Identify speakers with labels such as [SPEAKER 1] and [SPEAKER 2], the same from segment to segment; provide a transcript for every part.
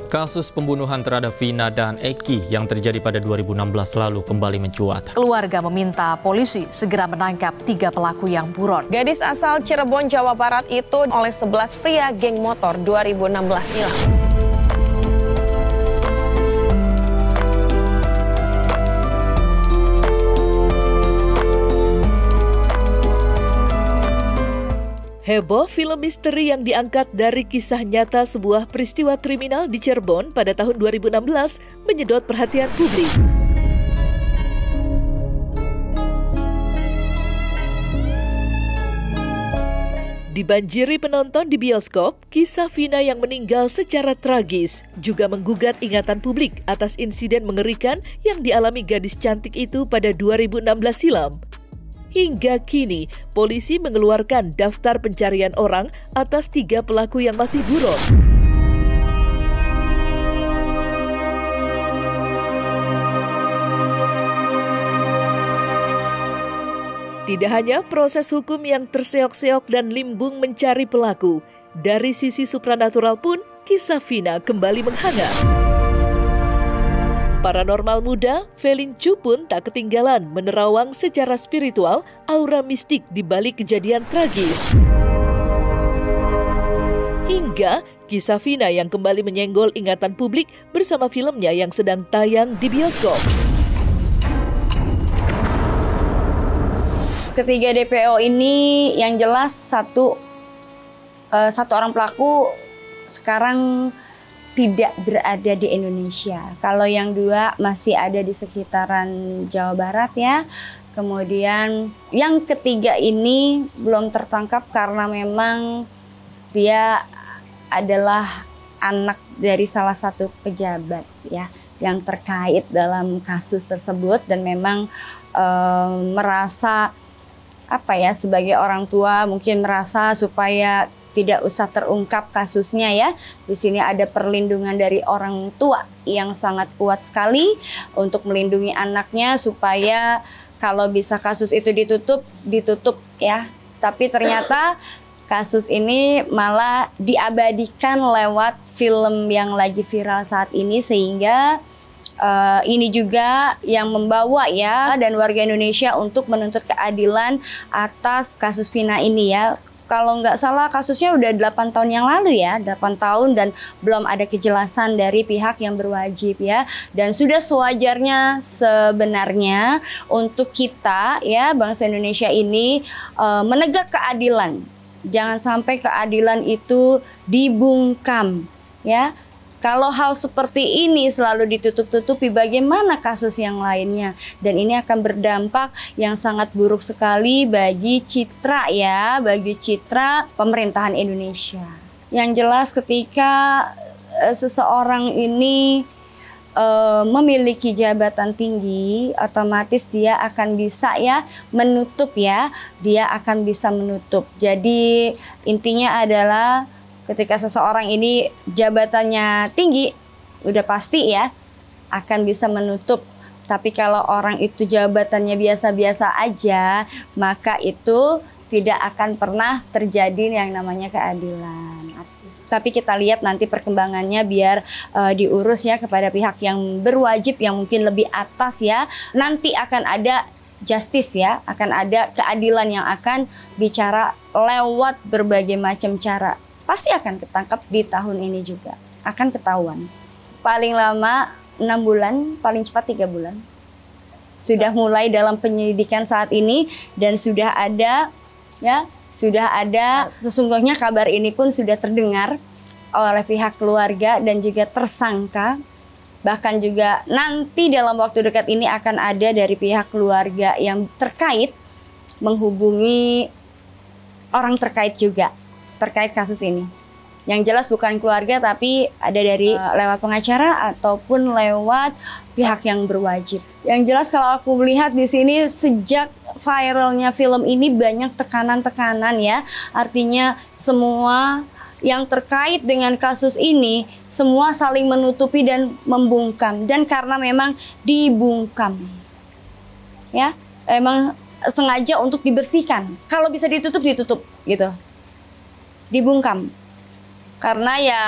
[SPEAKER 1] Kasus pembunuhan terhadap Vina dan Eki yang terjadi pada 2016 lalu kembali mencuat.
[SPEAKER 2] Keluarga meminta polisi segera menangkap 3 pelaku yang buron.
[SPEAKER 3] Gadis asal Cirebon, Jawa Barat itu oleh 11 pria geng motor 2016 silam.
[SPEAKER 4] Heboh film misteri yang diangkat dari kisah nyata sebuah peristiwa kriminal di Cirebon pada tahun 2016 menyedot perhatian publik. Dibanjiri penonton di bioskop, kisah Vina yang meninggal secara tragis juga menggugat ingatan publik atas insiden mengerikan yang dialami gadis cantik itu pada 2016 silam. Hingga kini, polisi mengeluarkan daftar pencarian orang atas 3 pelaku yang masih buron. Tidak hanya proses hukum yang terseok-seok dan limbung mencari pelaku, dari sisi supranatural pun kisah Vina kembali menghangat. Paranormal muda, Felin Chu pun tak ketinggalan menerawang secara spiritual aura mistik di balik kejadian tragis. Hingga kisah Vina yang kembali menyenggol ingatan publik bersama filmnya yang sedang tayang di bioskop.
[SPEAKER 5] Ketiga DPO ini yang jelas satu orang pelaku sekarang tidak berada di Indonesia. Kalau yang 2 masih ada di sekitaran Jawa Barat ya. Kemudian yang ketiga ini belum tertangkap karena memang dia adalah anak dari salah satu pejabat ya yang terkait dalam kasus tersebut dan memang merasa sebagai orang tua mungkin merasa supaya tidak usah terungkap kasusnya ya. Di sini ada perlindungan dari orang tua yang sangat kuat sekali untuk melindungi anaknya supaya kalau bisa kasus itu ditutup ya. Tapi ternyata kasus ini malah diabadikan lewat film yang lagi viral saat ini sehingga ini juga yang membawa ya dan warga Indonesia untuk menuntut keadilan atas kasus Vina ini ya. Kalau nggak salah kasusnya udah 8 tahun yang lalu ya, 8 tahun dan belum ada kejelasan dari pihak yang berwajib ya. Dan sudah sewajarnya sebenarnya untuk kita ya bangsa Indonesia ini menegak keadilan. Jangan sampai keadilan itu dibungkam ya. Kalau hal seperti ini selalu ditutup-tutupi, bagaimana kasus yang lainnya? Dan ini akan berdampak yang sangat buruk sekali bagi citra ya, bagi citra pemerintahan Indonesia. Yang jelas ketika seseorang ini memiliki jabatan tinggi, otomatis dia akan bisa ya menutup ya, dia akan bisa menutup. Jadi intinya adalah ketika seseorang ini jabatannya tinggi, udah pasti ya akan bisa menutup. Tapi kalau orang itu jabatannya biasa-biasa aja, maka itu tidak akan pernah terjadi yang namanya keadilan. Tapi kita lihat nanti perkembangannya biar diurus ya kepada pihak yang berwajib yang mungkin lebih atas ya. Nanti akan ada justice ya, akan ada keadilan yang akan bicara lewat berbagai macam cara. Pasti akan ketangkap di tahun ini juga, akan ketahuan. Paling lama 6 bulan, paling cepat 3 bulan. Sudah mulai dalam penyelidikan saat ini dan sudah ada ya, sesungguhnya kabar ini pun sudah terdengar oleh pihak keluarga dan juga tersangka. Bahkan juga nanti dalam waktu dekat ini akan ada dari pihak keluarga yang terkait menghubungi orang terkait juga. Terkait kasus ini. Yang jelas bukan keluarga tapi ada dari lewat pengacara ataupun lewat pihak yang berwajib. Yang jelas kalau aku melihat di sini sejak viralnya film ini banyak tekanan-tekanan ya. Artinya semua yang terkait dengan kasus ini semua saling menutupi dan membungkam, dan karena memang dibungkam, ya, emang sengaja untuk dibersihkan. Kalau bisa ditutup gitu, dibungkam, karena ya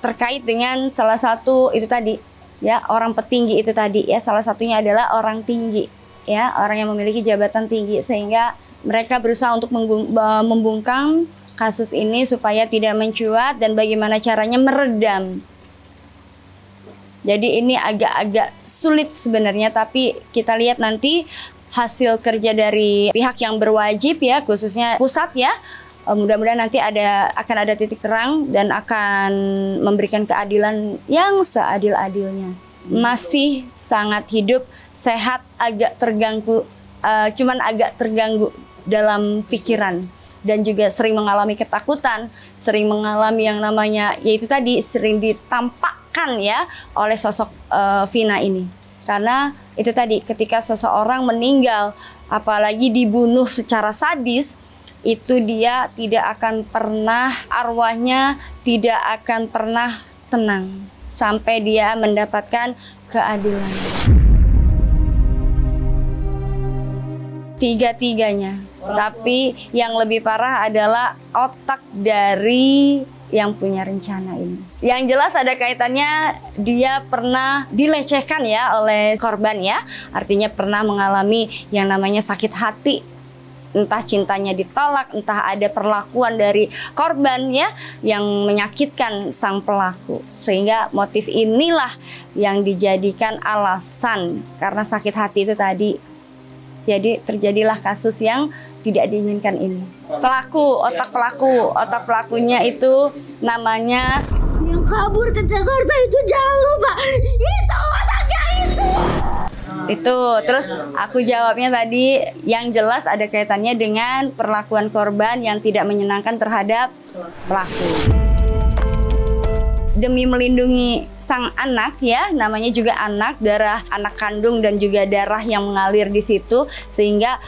[SPEAKER 5] terkait dengan salah satu itu tadi, ya, orang petinggi itu tadi, ya, salah satunya adalah orang tinggi, ya, orang yang memiliki jabatan tinggi, sehingga mereka berusaha untuk membungkam kasus ini supaya tidak mencuat dan bagaimana caranya meredam. Jadi ini agak-agak sulit sebenarnya, tapi kita lihat nanti hasil kerja dari pihak yang berwajib, ya, khususnya pusat, ya. Mudah-mudahan nanti akan ada titik terang dan akan memberikan keadilan yang seadil-adilnya. Masih sangat hidup, sehat, agak terganggu, cuman agak terganggu dalam pikiran, dan juga sering mengalami ketakutan, sering mengalami yang namanya, yaitu tadi, sering ditampakkan, ya, oleh sosok Vina ini. Karena itu tadi, ketika seseorang meninggal, apalagi dibunuh secara sadis, itu dia tidak akan pernah, arwahnya tidak akan pernah tenang sampai dia mendapatkan keadilan. Tiga-tiganya. Tapi yang lebih parah adalah otak dari yang punya rencana ini. Yang jelas ada kaitannya, dia pernah dilecehkan, ya, oleh korban, ya. Artinya pernah mengalami yang namanya sakit hati. Entah cintanya ditolak, entah ada perlakuan dari korban, ya, yang menyakitkan sang pelaku. Sehingga motif inilah yang dijadikan alasan karena sakit hati itu tadi. Jadi terjadilah kasus yang tidak diinginkan ini. Otak pelakunya itu namanya, yang kabur ke Jakarta itu, jangan lupa, itu otaknya itu. Itu, terus aku jawabnya tadi, yang jelas ada kaitannya dengan perlakuan korban yang tidak menyenangkan terhadap pelaku. Demi melindungi sang anak, ya, namanya juga anak, darah anak kandung dan juga darah yang mengalir di situ, sehingga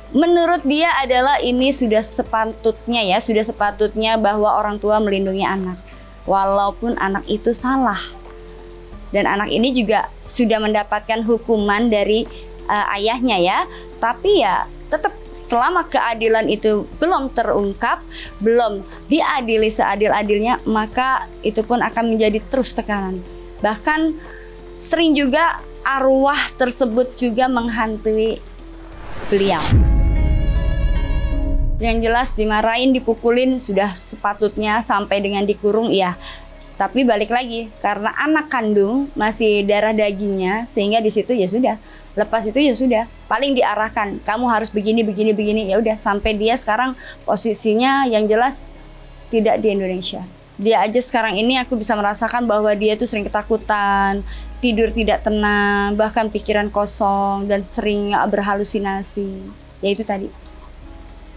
[SPEAKER 5] menurut dia adalah ini sudah sepatutnya bahwa orang tua melindungi anak, walaupun anak itu salah. Dan anak ini juga sudah mendapatkan hukuman dari ayahnya, ya, tapi ya tetap selama keadilan itu belum terungkap, belum diadili seadil-adilnya, maka itu pun akan menjadi terus tekanan. Bahkan sering juga arwah tersebut juga menghantui beliau. Yang jelas dimarahin, dipukulin sudah sepatutnya, sampai dengan dikurung, iya. Tapi balik lagi, karena anak kandung masih darah dagingnya, sehingga di situ ya sudah. Lepas itu ya sudah, paling diarahkan, kamu harus begini, ya udah, sampai dia sekarang posisinya yang jelas tidak di Indonesia. Dia aja sekarang ini aku bisa merasakan bahwa dia tuh sering ketakutan, tidur tidak tenang, bahkan pikiran kosong dan sering berhalusinasi. Ya itu tadi,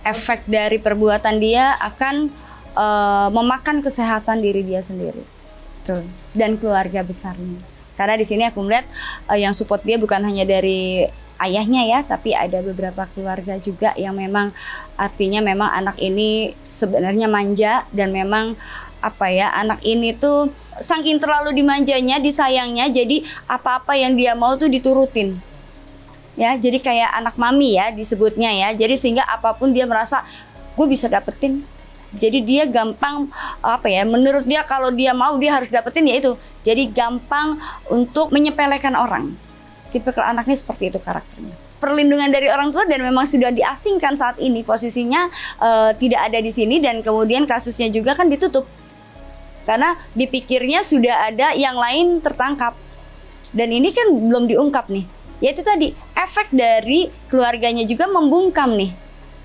[SPEAKER 5] efek dari perbuatan dia akan memakan kesehatan diri dia sendiri, betul, dan keluarga besarnya. Karena di sini aku melihat yang support dia bukan hanya dari ayahnya, ya, tapi ada beberapa keluarga juga yang memang artinya memang anak ini sebenarnya manja, dan memang anak ini tuh saking terlalu dimanjanya, disayangnya, jadi apa-apa yang dia mau tuh diturutin. Ya, jadi kayak anak mami, ya, disebutnya, ya. Jadi sehingga apapun dia merasa gue bisa dapetin. Jadi dia gampang menurut dia kalau dia mau dia harus dapetin, ya itu. Jadi gampang untuk menyepelekan orang. Tipikal anaknya seperti itu karakternya. Perlindungan dari orang tua dan memang sudah diasingkan saat ini, posisinya tidak ada di sini, dan kemudian kasusnya juga kan ditutup. Karena dipikirnya sudah ada yang lain tertangkap. Dan ini kan belum diungkap nih. Yaitu tadi, efek dari keluarganya juga membungkam nih,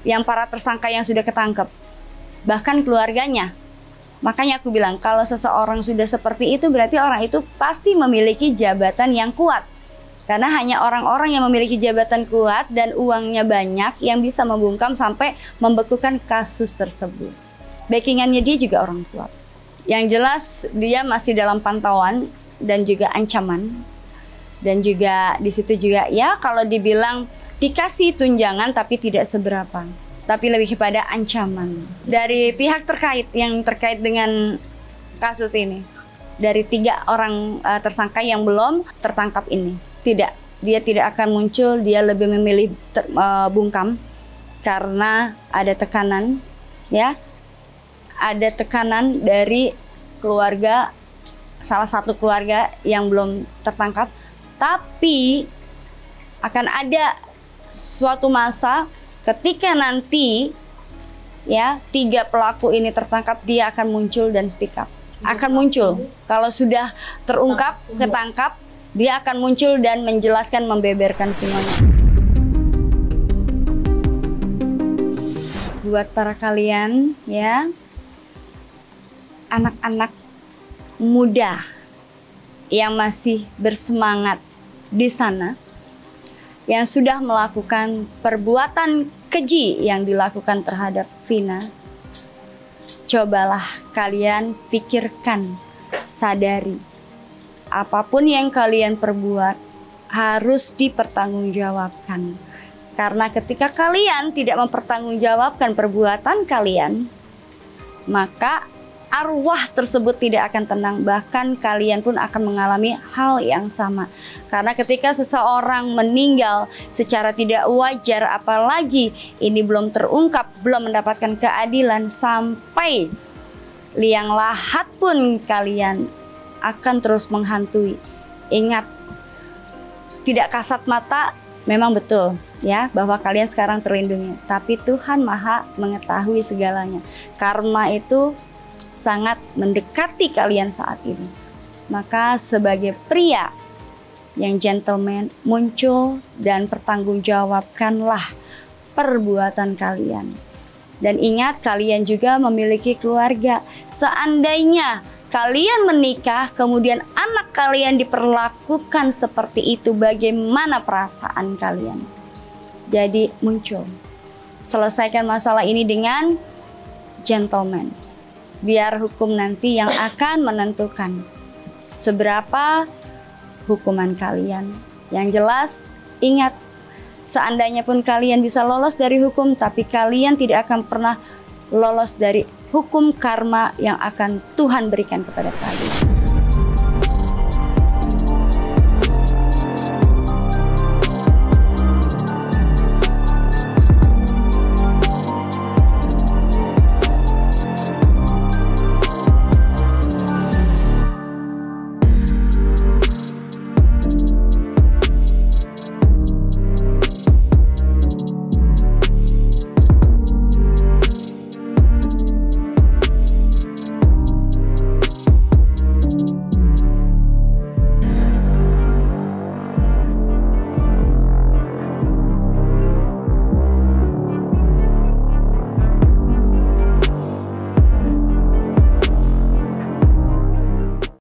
[SPEAKER 5] yang para tersangka yang sudah ketangkep. Bahkan keluarganya. Makanya aku bilang, kalau seseorang sudah seperti itu, berarti orang itu pasti memiliki jabatan yang kuat. Karena hanya orang-orang yang memiliki jabatan kuat dan uangnya banyak yang bisa membungkam sampai membekukan kasus tersebut. Backingannya dia juga orang kuat. Yang jelas dia masih dalam pantauan dan juga ancaman. Dan juga di situ juga, ya, kalau dibilang dikasih tunjangan tapi tidak seberapa. tapi lebih kepada ancaman dari pihak terkait yang terkait dengan kasus ini. Dari 3 orang tersangka yang belum tertangkap ini, dia tidak akan muncul, dia lebih memilih bungkam karena ada tekanan, ya, ada tekanan dari keluarga, salah satu keluarga yang belum tertangkap, tapi akan ada suatu masa ketika nanti ya 3 pelaku ini tertangkap, dia akan muncul dan speak up. Akan muncul. Kalau sudah terungkap, ketangkap, dia akan muncul dan menjelaskan, membeberkan semuanya. Buat para kalian ya, anak-anak muda yang masih bersemangat di sana, yang sudah melakukan perbuatan keji yang dilakukan terhadap Vina, cobalah kalian pikirkan, sadari, apapun yang kalian perbuat harus dipertanggungjawabkan. Karena ketika kalian tidak mempertanggungjawabkan perbuatan kalian, maka arwah tersebut tidak akan tenang, bahkan kalian pun akan mengalami hal yang sama. Karena ketika seseorang meninggal secara tidak wajar, apalagi ini belum terungkap, belum mendapatkan keadilan, sampai liang lahat pun kalian akan terus menghantui. Ingat, tidak kasat mata memang betul ya bahwa kalian sekarang terlindungi, tapi Tuhan Maha mengetahui segalanya. Karma itu sangat mendekati kalian saat ini. Maka sebagai pria yang gentleman, muncul dan pertanggungjawabkanlah perbuatan kalian. Dan ingat, kalian juga memiliki keluarga. Seandainya kalian menikah, kemudian anak kalian diperlakukan seperti itu, bagaimana perasaan kalian? Jadi muncul. Selesaikan masalah ini dengan gentleman. Biar hukum nanti yang akan menentukan seberapa hukuman kalian. Yang jelas, ingat, seandainya pun kalian bisa lolos dari hukum, tapi kalian tidak akan pernah lolos dari hukum karma yang akan Tuhan berikan kepada kalian.